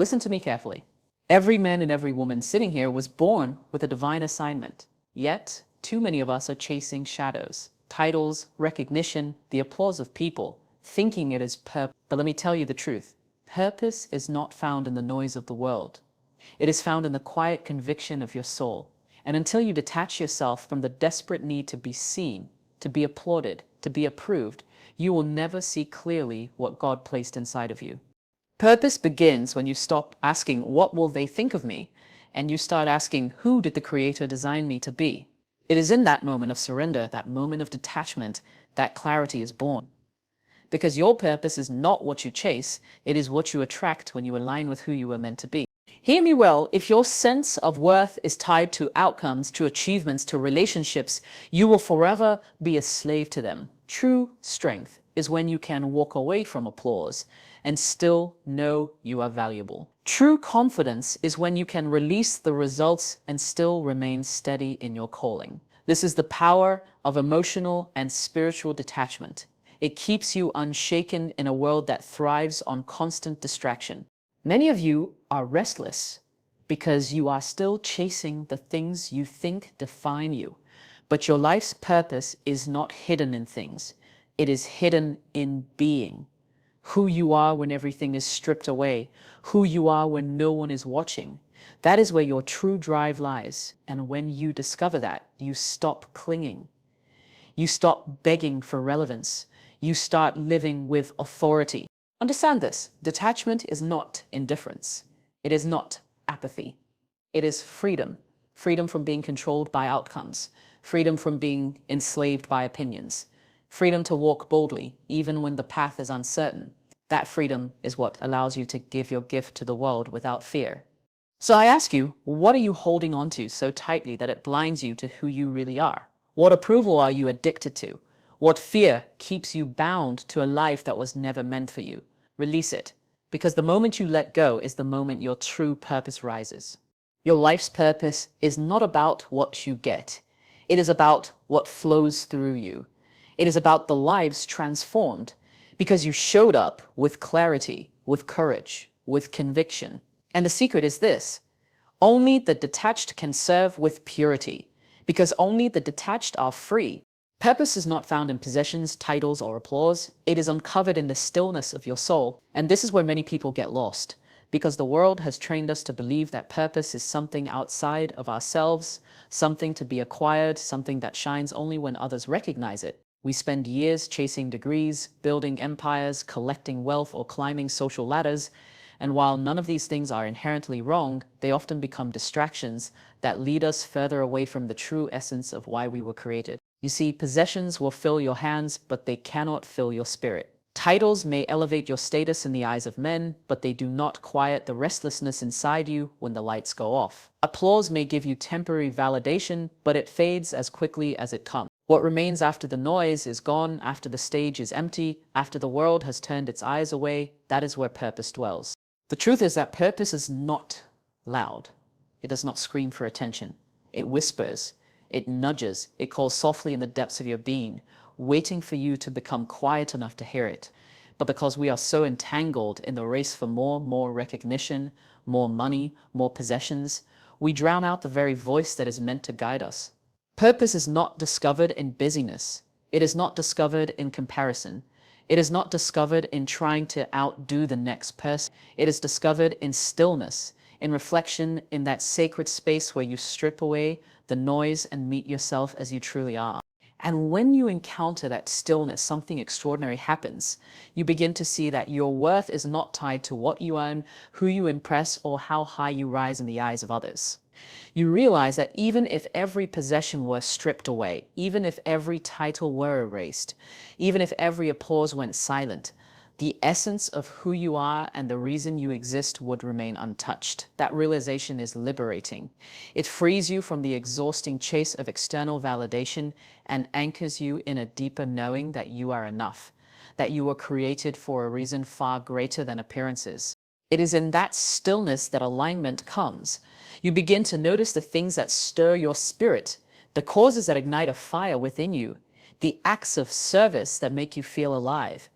Listen to me carefully. Every man and every woman sitting here was born with a divine assignment. Yet, too many of us are chasing shadows, titles, recognition, the applause of people, thinking it is purpose. But let me tell you the truth. Purpose is not found in the noise of the world. It is found in the quiet conviction of your soul. And until you detach yourself from the desperate need to be seen, to be applauded, to be approved, you will never see clearly what God placed inside of you. Purpose begins when you stop asking, what will they think of me? And you start asking, who did the Creator design me to be? It is in that moment of surrender, that moment of detachment, that clarity is born. Because your purpose is not what you chase, it is what you attract when you align with who you were meant to be. Hear me well, if your sense of worth is tied to outcomes, to achievements, to relationships, you will forever be a slave to them. True strength is when you can walk away from applause and still know you are valuable. True confidence is when you can release the results and still remain steady in your calling. This is the power of emotional and spiritual detachment. It keeps you unshaken in a world that thrives on constant distraction. Many of you are restless because you are still chasing the things you think define you. But your life's purpose is not hidden in things. It is hidden in being. Who you are when everything is stripped away. Who you are when no one is watching. That is where your true drive lies. And when you discover that, you stop clinging. You stop begging for relevance. You start living with authority. Understand this. Detachment is not indifference. It is not apathy. It is freedom. Freedom from being controlled by outcomes. Freedom from being enslaved by opinions. Freedom to walk boldly, even when the path is uncertain. That freedom is what allows you to give your gift to the world without fear. So I ask you, what are you holding on to so tightly that it blinds you to who you really are? What approval are you addicted to? What fear keeps you bound to a life that was never meant for you? Release it, because the moment you let go is the moment your true purpose rises. Your life's purpose is not about what you get. It is about what flows through you. It is about the lives transformed because you showed up with clarity, with courage, with conviction. And the secret is this: only the detached can serve with purity, because only the detached are free. Purpose is not found in possessions, titles, or applause. It is uncovered in the stillness of your soul. And this is where many people get lost, because the world has trained us to believe that purpose is something outside of ourselves, something to be acquired, something that shines only when others recognize it. We spend years chasing degrees, building empires, collecting wealth, or climbing social ladders. And while none of these things are inherently wrong, they often become distractions that lead us further away from the true essence of why we were created. You see, possessions will fill your hands, but they cannot fill your spirit. Titles may elevate your status in the eyes of men, but they do not quiet the restlessness inside you when the lights go off. Applause may give you temporary validation, but it fades as quickly as it comes. What remains after the noise is gone, after the stage is empty, after the world has turned its eyes away, that is where purpose dwells. The truth is that purpose is not loud. It does not scream for attention. It whispers. It nudges. It calls softly in the depths of your being, waiting for you to become quiet enough to hear it. But because we are so entangled in the race for more recognition, more money, more possessions, we drown out the very voice that is meant to guide us. Purpose is not discovered in busyness. It is not discovered in comparison. It is not discovered in trying to outdo the next person. It is discovered in stillness, in reflection, in that sacred space where you strip away the noise and meet yourself as you truly are. And when you encounter that stillness, something extraordinary happens. You begin to see that your worth is not tied to what you earn, who you impress, or how high you rise in the eyes of others. You realize that even if every possession were stripped away, even if every title were erased, even if every applause went silent, the essence of who you are and the reason you exist would remain untouched. That realization is liberating. It frees you from the exhausting chase of external validation and anchors you in a deeper knowing that you are enough, that you were created for a reason far greater than appearances. It is in that stillness that alignment comes. You begin to notice the things that stir your spirit, the causes that ignite a fire within you, the acts of service that make you feel alive.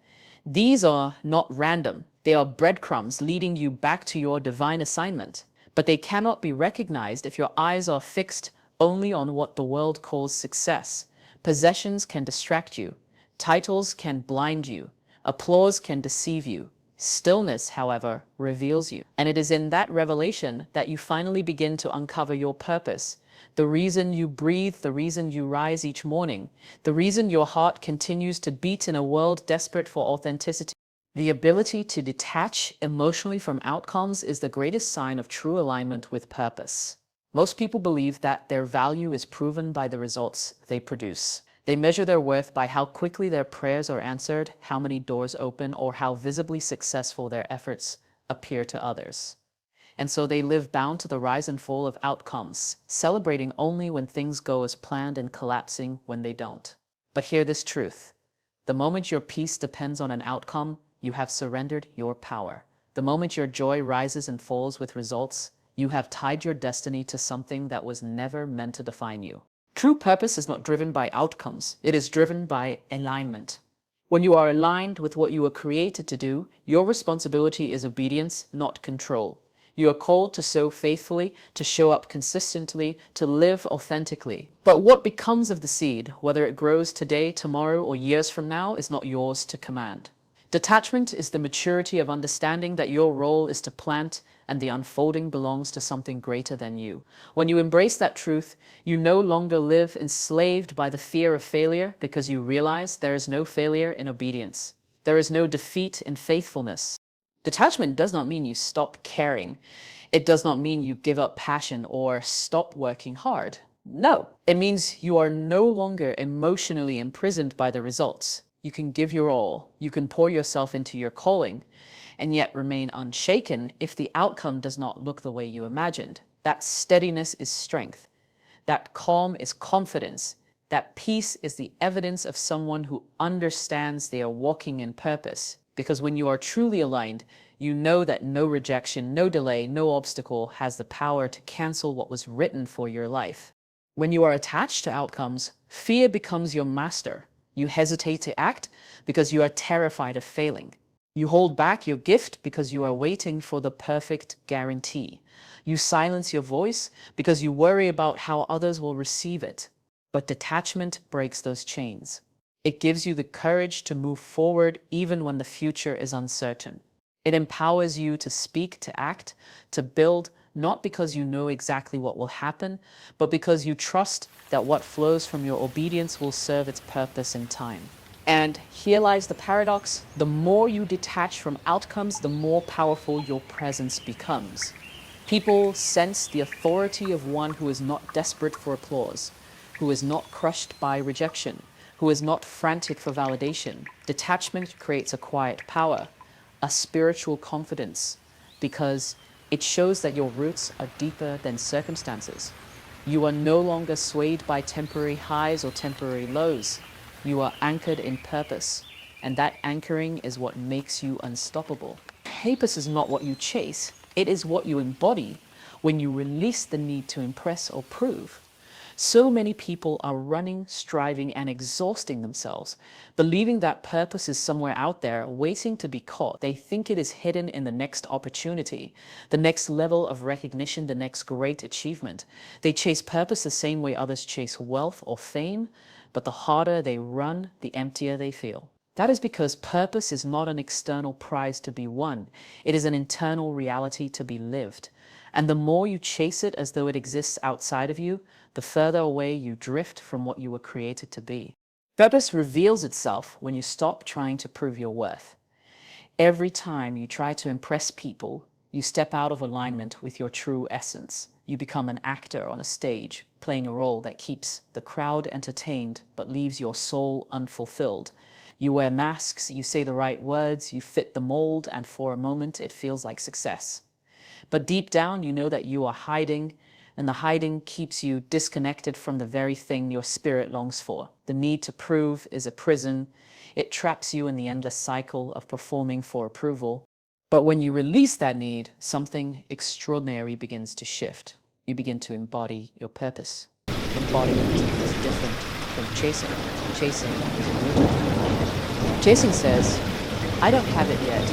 These are not random. They are breadcrumbs leading you back to your divine assignment, but they cannot be recognized if your eyes are fixed only on what the world calls success. Possessions can distract you, titles can blind you, applause can deceive you. Stillness, however, reveals you. And it is in that revelation that you finally begin to uncover your purpose. The reason you breathe, the reason you rise each morning, the reason your heart continues to beat in a world desperate for authenticity. The ability to detach emotionally from outcomes is the greatest sign of true alignment with purpose. Most people believe that their value is proven by the results they produce. They measure their worth by how quickly their prayers are answered, how many doors open, or how visibly successful their efforts appear to others. And so they live bound to the rise and fall of outcomes, celebrating only when things go as planned and collapsing when they don't. But hear this truth. The moment your peace depends on an outcome, you have surrendered your power. The moment your joy rises and falls with results, you have tied your destiny to something that was never meant to define you. True purpose is not driven by outcomes. It is driven by alignment. When you are aligned with what you were created to do, your responsibility is obedience, not control. You are called to sow faithfully, to show up consistently, to live authentically. But what becomes of the seed, whether it grows today, tomorrow, or years from now, is not yours to command. Detachment is the maturity of understanding that your role is to plant and the unfolding belongs to something greater than you. When you embrace that truth, you no longer live enslaved by the fear of failure because you realize there is no failure in obedience. There is no defeat in faithfulness. Detachment does not mean you stop caring. It does not mean you give up passion or stop working hard. No, it means you are no longer emotionally imprisoned by the results. You can give your all, you can pour yourself into your calling, and yet remain unshaken if the outcome does not look the way you imagined. That steadiness is strength. That calm is confidence. That peace is the evidence of someone who understands they are walking in purpose. Because when you are truly aligned, you know that no rejection, no delay, no obstacle has the power to cancel what was written for your life. When you are attached to outcomes, fear becomes your master. You hesitate to act because you are terrified of failing. You hold back your gift because you are waiting for the perfect guarantee. You silence your voice because you worry about how others will receive it. But detachment breaks those chains. It gives you the courage to move forward even when the future is uncertain. It empowers you to speak, to act, to build, not because you know exactly what will happen, but because you trust that what flows from your obedience will serve its purpose in time. And here lies the paradox. The more you detach from outcomes, the more powerful your presence becomes. People sense the authority of one who is not desperate for applause, who is not crushed by rejection, who is not frantic for validation. Detachment creates a quiet power, a spiritual confidence, because it shows that your roots are deeper than circumstances. You are no longer swayed by temporary highs or temporary lows. You are anchored in purpose, and that anchoring is what makes you unstoppable. Purpose is not what you chase, it is what you embody when you release the need to impress or prove. So many people are running, striving, and exhausting themselves, believing that purpose is somewhere out there waiting to be caught. They think it is hidden in the next opportunity, the next level of recognition, the next great achievement. They chase purpose the same way others chase wealth or fame, but the harder they run, the emptier they feel. That is because purpose is not an external prize to be won. It is an internal reality to be lived. And the more you chase it as though it exists outside of you, the further away you drift from what you were created to be. Purpose reveals itself when you stop trying to prove your worth. Every time you try to impress people, you step out of alignment with your true essence. You become an actor on a stage, playing a role that keeps the crowd entertained but leaves your soul unfulfilled. You wear masks, you say the right words, you fit the mold, and for a moment it feels like success. But deep down, you know that you are hiding, and the hiding keeps you disconnected from the very thing your spirit longs for. The need to prove is a prison. It traps you in the endless cycle of performing for approval. But when you release that need, something extraordinary begins to shift. You begin to embody your purpose. Embodiment is different from chasing. Chasing is rooted. Chasing says, I don't have it yet,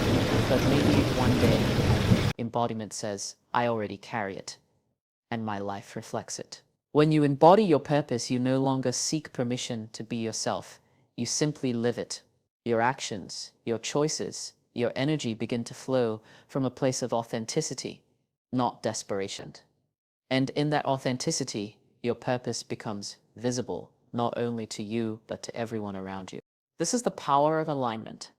But maybe one day, embodiment says, I already carry it, and my life reflects it. When you embody your purpose, you no longer seek permission to be yourself. You simply live it. Your actions, your choices, your energy begin to flow from a place of authenticity, not desperation. And in that authenticity, your purpose becomes visible, not only to you, but to everyone around you. This is the power of alignment.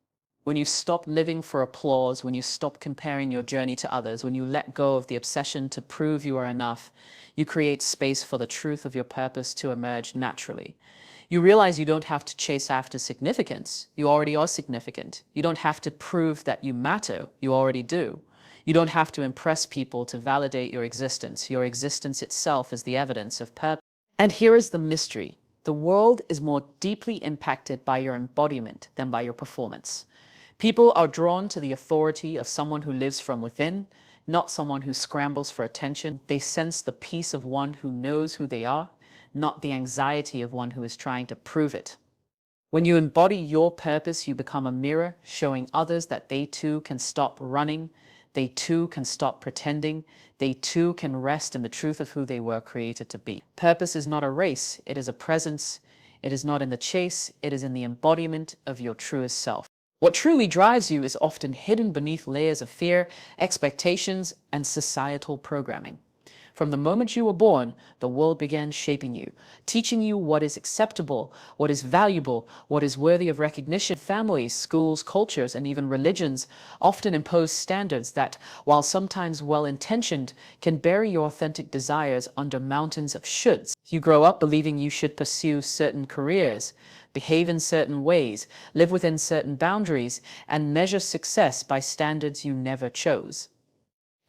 When you stop living for applause, when you stop comparing your journey to others, when you let go of the obsession to prove you are enough, you create space for the truth of your purpose to emerge naturally. You realize you don't have to chase after significance. You already are significant. You don't have to prove that you matter. You already do. You don't have to impress people to validate your existence. Your existence itself is the evidence of purpose. And here is the mystery. The world is more deeply impacted by your embodiment than by your performance. People are drawn to the authority of someone who lives from within, not someone who scrambles for attention. They sense the peace of one who knows who they are, not the anxiety of one who is trying to prove it. When you embody your purpose, you become a mirror showing others that they too can stop running, they too can stop pretending, they too can rest in the truth of who they were created to be. Purpose is not a race, it is a presence. It is not in the chase, it is in the embodiment of your truest self. What truly drives you is often hidden beneath layers of fear, expectations, and societal programming. From the moment you were born, the world began shaping you, teaching you what is acceptable, what is valuable, what is worthy of recognition. Families, schools, cultures, and even religions often impose standards that, while sometimes well-intentioned, can bury your authentic desires under mountains of shoulds. You grow up believing you should pursue certain careers, behave in certain ways, live within certain boundaries, and measure success by standards you never chose.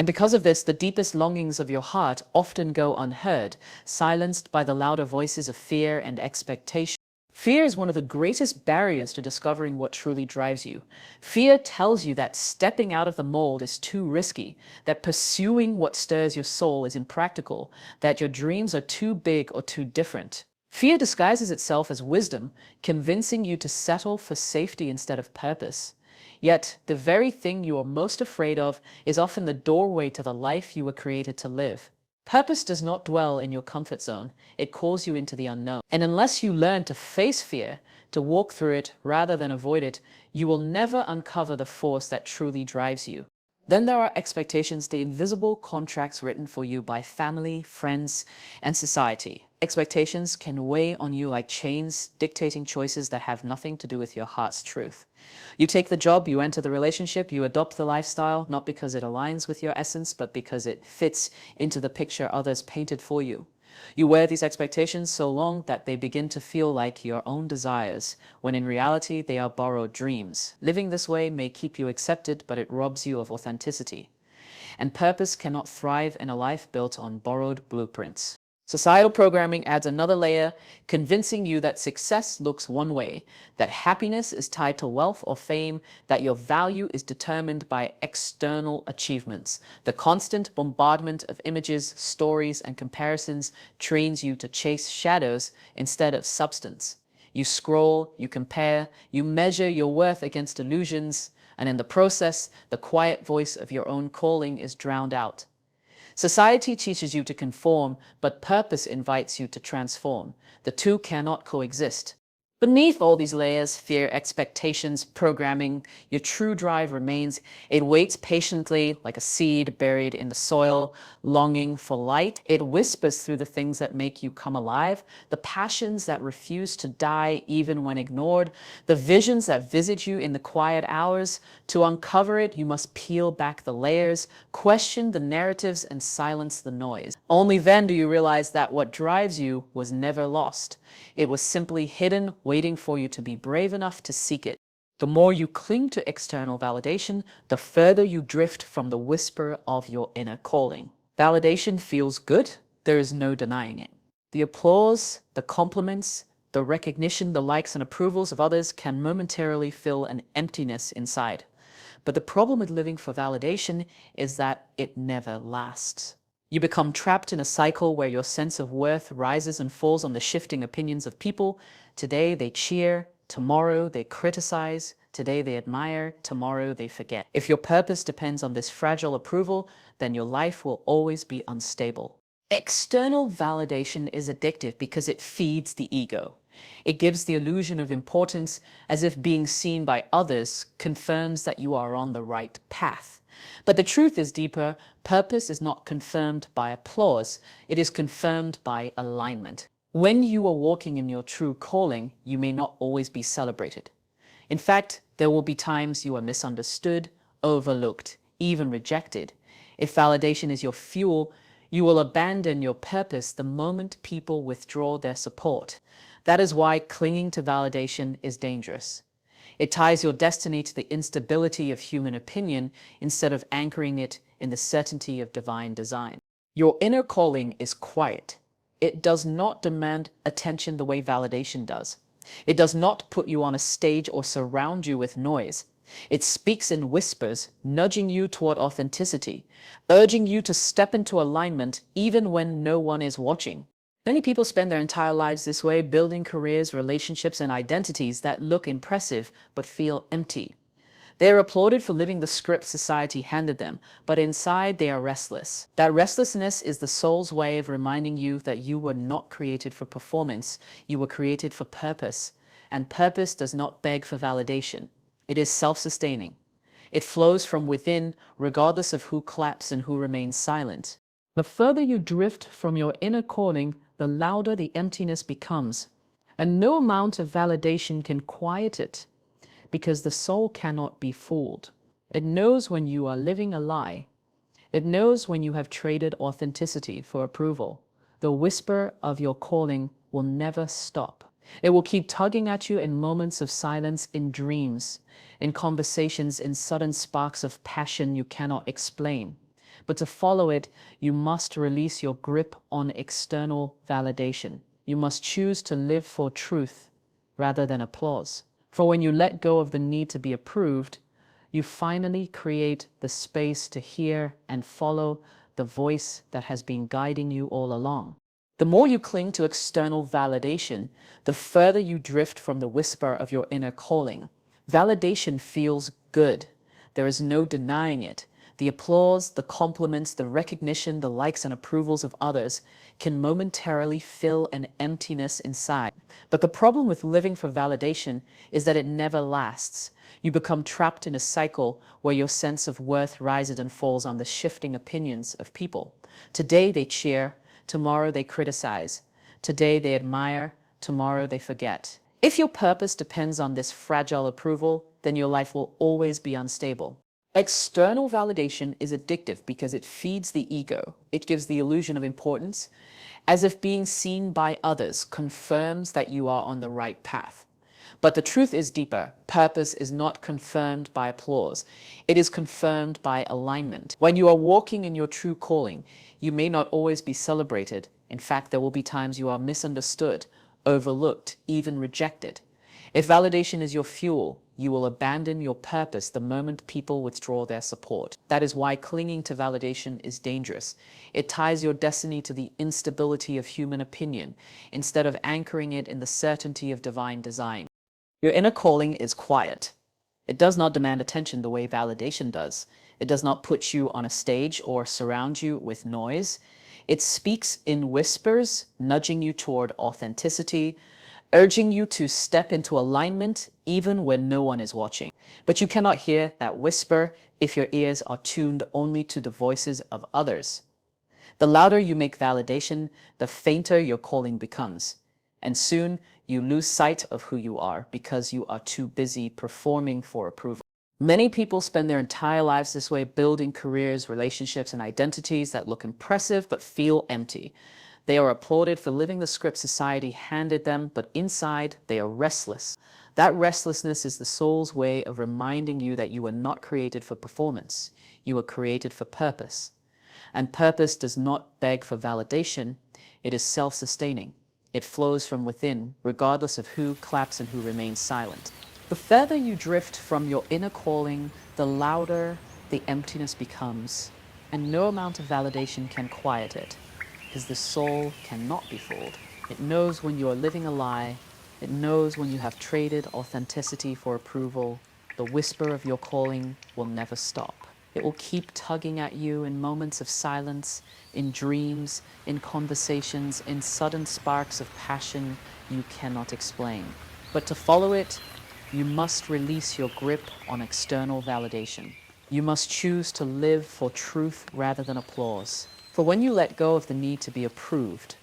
And because of this, the deepest longings of your heart often go unheard, silenced by the louder voices of fear and expectation. Fear is one of the greatest barriers to discovering what truly drives you. Fear tells you that stepping out of the mold is too risky, that pursuing what stirs your soul is impractical, that your dreams are too big or too different. Fear disguises itself as wisdom, convincing you to settle for safety instead of purpose. Yet, the very thing you are most afraid of is often the doorway to the life you were created to live. Purpose does not dwell in your comfort zone. It calls you into the unknown. And unless you learn to face fear, to walk through it rather than avoid it, you will never uncover the force that truly drives you. Then there are expectations, the invisible contracts written for you by family, friends, and society. Expectations can weigh on you like chains, dictating choices that have nothing to do with your heart's truth. You take the job, you enter the relationship, you adopt the lifestyle, not because it aligns with your essence, but because it fits into the picture others painted for you. You wear these expectations so long that they begin to feel like your own desires, when in reality they are borrowed dreams. Living this way may keep you accepted, but it robs you of authenticity. And purpose cannot thrive in a life built on borrowed blueprints. Societal programming adds another layer, convincing you that success looks one way, that happiness is tied to wealth or fame, that your value is determined by external achievements. The constant bombardment of images, stories, and comparisons trains you to chase shadows instead of substance. You scroll, you compare, you measure your worth against illusions, and in the process, the quiet voice of your own calling is drowned out. Society teaches you to conform, but purpose invites you to transform. The two cannot coexist. Beneath all these layers, fear, expectations, programming, your true drive remains. It waits patiently like a seed buried in the soil, longing for light. It whispers through the things that make you come alive, the passions that refuse to die even when ignored, the visions that visit you in the quiet hours. To uncover it, you must peel back the layers, question the narratives, and silence the noise. Only then do you realize that what drives you was never lost. It was simply hidden, waiting for you to be brave enough to seek it. The more you cling to external validation, the further you drift from the whisper of your inner calling. Validation feels good, there is no denying it. The applause, the compliments, the recognition, the likes and approvals of others can momentarily fill an emptiness inside. But the problem with living for validation is that it never lasts. You become trapped in a cycle where your sense of worth rises and falls on the shifting opinions of people. Today they cheer, Tomorrow they criticize, today they admire, tomorrow they forget. If your purpose depends on this fragile approval, then your life will always be unstable. External validation is addictive because it feeds the ego. It gives the illusion of importance, as if being seen by others confirms that you are on the right path. But the truth is deeper. Purpose is not confirmed by applause, it is confirmed by alignment. When you are walking in your true calling, you may not always be celebrated. In fact, there will be times you are misunderstood, overlooked, even rejected. If validation is your fuel, you will abandon your purpose the moment people withdraw their support. That is why clinging to validation is dangerous. It ties your destiny to the instability of human opinion instead of anchoring it in the certainty of divine design. Your inner calling is quiet. It does not demand attention the way validation does. It does not put you on a stage or surround you with noise. It speaks in whispers, nudging you toward authenticity, urging you to step into alignment even when no one is watching. Many people spend their entire lives this way, building careers, relationships, and identities that look impressive but feel empty. They are applauded for living the script society handed them, but inside they are restless. That restlessness is the soul's way of reminding you that you were not created for performance, you were created for purpose. And purpose does not beg for validation. It is self-sustaining. It flows from within, regardless of who claps and who remains silent. The further you drift from your inner calling, the louder the emptiness becomes. And no amount of validation can quiet it, because the soul cannot be fooled. It knows when you are living a lie. It knows when you have traded authenticity for approval. The whisper of your calling will never stop. It will keep tugging at you in moments of silence, in dreams, in conversations, in sudden sparks of passion you cannot explain. But to follow it, you must release your grip on external validation. You must choose to live for truth rather than applause. For when you let go of the need to be approved, you finally create the space to hear and follow the voice that has been guiding you all along. The more you cling to external validation, the further you drift from the whisper of your inner calling. Validation feels good. There is no denying it. The applause, the compliments, the recognition, the likes and approvals of others can momentarily fill an emptiness inside. But the problem with living for validation is that it never lasts. You become trapped in a cycle where your sense of worth rises and falls on the shifting opinions of people. Today they cheer, tomorrow they criticize. Today they admire, tomorrow they forget. If your purpose depends on this fragile approval, then your life will always be unstable. External validation is addictive because it feeds the ego. It gives the illusion of importance, as if being seen by others confirms that you are on the right path. But the truth is deeper. Purpose is not confirmed by applause. It is confirmed by alignment. When you are walking in your true calling, you may not always be celebrated. In fact, there will be times you are misunderstood, overlooked, even rejected. If validation is your fuel, you will abandon your purpose the moment people withdraw their support. That is why clinging to validation is dangerous. It ties your destiny to the instability of human opinion, instead of anchoring it in the certainty of divine design. Your inner calling is quiet. It does not demand attention the way validation does. It does not put you on a stage or surround you with noise. It speaks in whispers, nudging you toward authenticity, urging you to step into alignment even when no one is watching. But you cannot hear that whisper if your ears are tuned only to the voices of others. The louder you make validation, the fainter your calling becomes. And soon you lose sight of who you are because you are too busy performing for approval. Many people spend their entire lives this way, building careers, relationships, and identities that look impressive but feel empty. They are applauded for living the script society handed them, but inside they are restless. That restlessness is the soul's way of reminding you that you were not created for performance. You were created for purpose. And purpose does not beg for validation. It is self-sustaining. It flows from within, regardless of who claps and who remains silent. The further you drift from your inner calling, the louder the emptiness becomes, and no amount of validation can quiet it, because the soul cannot be fooled. It knows when you are living a lie, It knows when you have traded authenticity for approval. The whisper of your calling will never stop. It will keep tugging at you in moments of silence, in dreams, in conversations, in sudden sparks of passion you cannot explain. But to follow it, you must release your grip on external validation. You must choose to live for truth rather than applause. For when you let go of the need to be approved,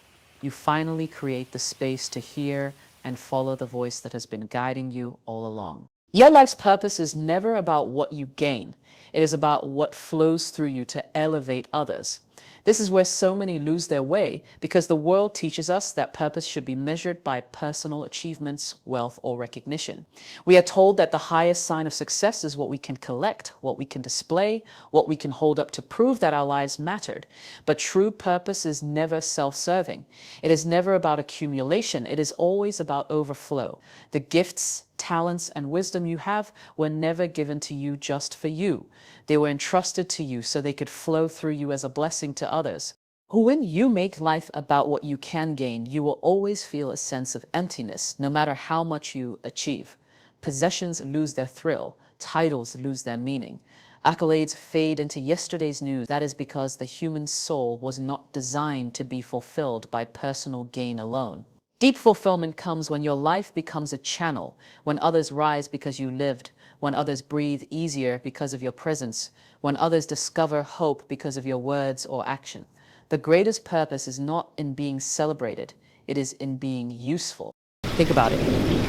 you finally create the space to hear and follow the voice that has been guiding you all along. Your life's purpose is never about what you gain. It is about what flows through you to elevate others. This is where so many lose their way because the world teaches us that purpose should be measured by personal achievements, wealth, or recognition. We are told that the highest sign of success is what we can collect, what we can display, what we can hold up to prove that our lives mattered. But true purpose is never self-serving. It is never about accumulation. It is always about overflow. The gifts, talents, and wisdom you have were never given to you just for you. They were entrusted to you so they could flow through you as a blessing to others. When you make life about what you can gain, you will always feel a sense of emptiness, no matter how much you achieve. Possessions lose their thrill. Titles lose their meaning. Accolades fade into yesterday's news. That is because the human soul was not designed to be fulfilled by personal gain alone. Deep fulfillment comes when your life becomes a channel, when others rise because you lived, when others breathe easier because of your presence, when others discover hope because of your words or action. The greatest purpose is not in being celebrated, it is in being useful. Think about it.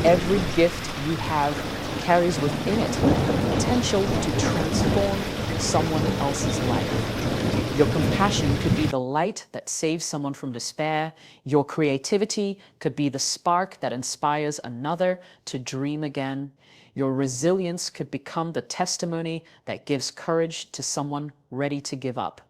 Every gift you have carries within it the potential to transform someone else's life. Your compassion could be the light that saves someone from despair. Your creativity could be the spark that inspires another to dream again. Your resilience could become the testimony that gives courage to someone ready to give up.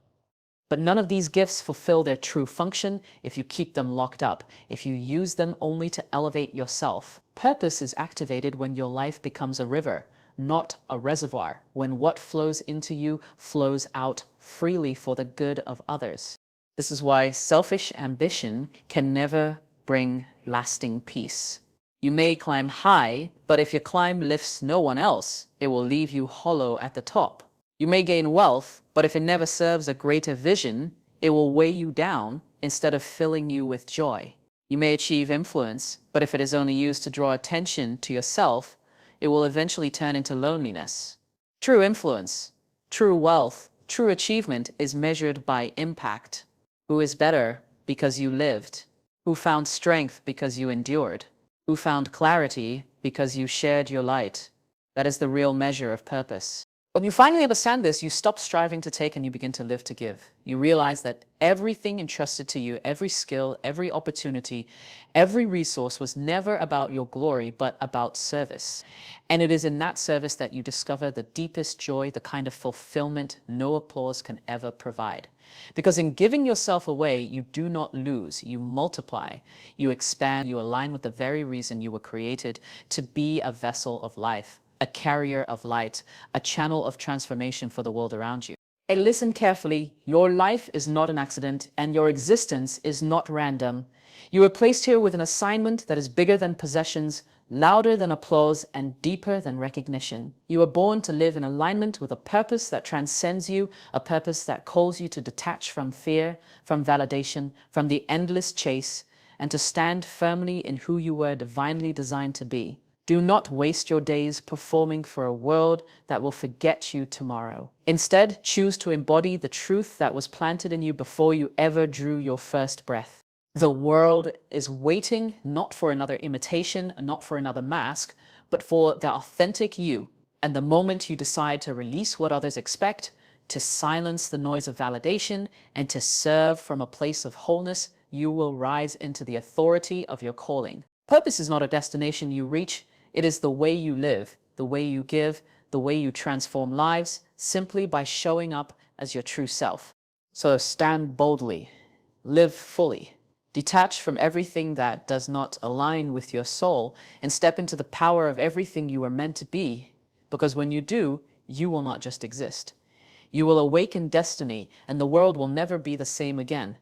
But none of these gifts fulfill their true function if you keep them locked up, if you use them only to elevate yourself. Purpose is activated when your life becomes a river, not a reservoir, when what flows into you flows out freely for the good of others. This is why selfish ambition can never bring lasting peace. You may climb high, but if your climb lifts no one else, it will leave you hollow at the top. You may gain wealth, but if it never serves a greater vision, it will weigh you down instead of filling you with joy. You may achieve influence, but if it is only used to draw attention to yourself, it will eventually turn into loneliness. True influence, true wealth, true achievement is measured by impact. Who is better because you lived? Who found strength because you endured? Who found clarity because you shared your light? That is the real measure of purpose. When you finally understand this, you stop striving to take and you begin to live to give. You realize that everything entrusted to you, every skill, every opportunity, every resource was never about your glory, but about service. And it is in that service that you discover the deepest joy, the kind of fulfillment no applause can ever provide. Because in giving yourself away, you do not lose, you multiply, you expand, you align with the very reason you were created to be a vessel of life, a carrier of light, a channel of transformation for the world around you. And listen carefully, your life is not an accident and your existence is not random. You were placed here with an assignment that is bigger than possessions, louder than applause, and deeper than recognition. You were born to live in alignment with a purpose that transcends you, a purpose that calls you to detach from fear, from validation, from the endless chase, and to stand firmly in who you were divinely designed to be. Do not waste your days performing for a world that will forget you tomorrow. Instead, choose to embody the truth that was planted in you before you ever drew your first breath. The world is waiting not for another imitation, not for another mask, but for the authentic you. And the moment you decide to release what others expect, to silence the noise of validation, and to serve from a place of wholeness, you will rise into the authority of your calling. Purpose is not a destination you reach. It is the way you live, the way you give, the way you transform lives, simply by showing up as your true self. So stand boldly, live fully, detach from everything that does not align with your soul, and step into the power of everything you are meant to be. Because when you do, you will not just exist. You will awaken destiny, and the world will never be the same again.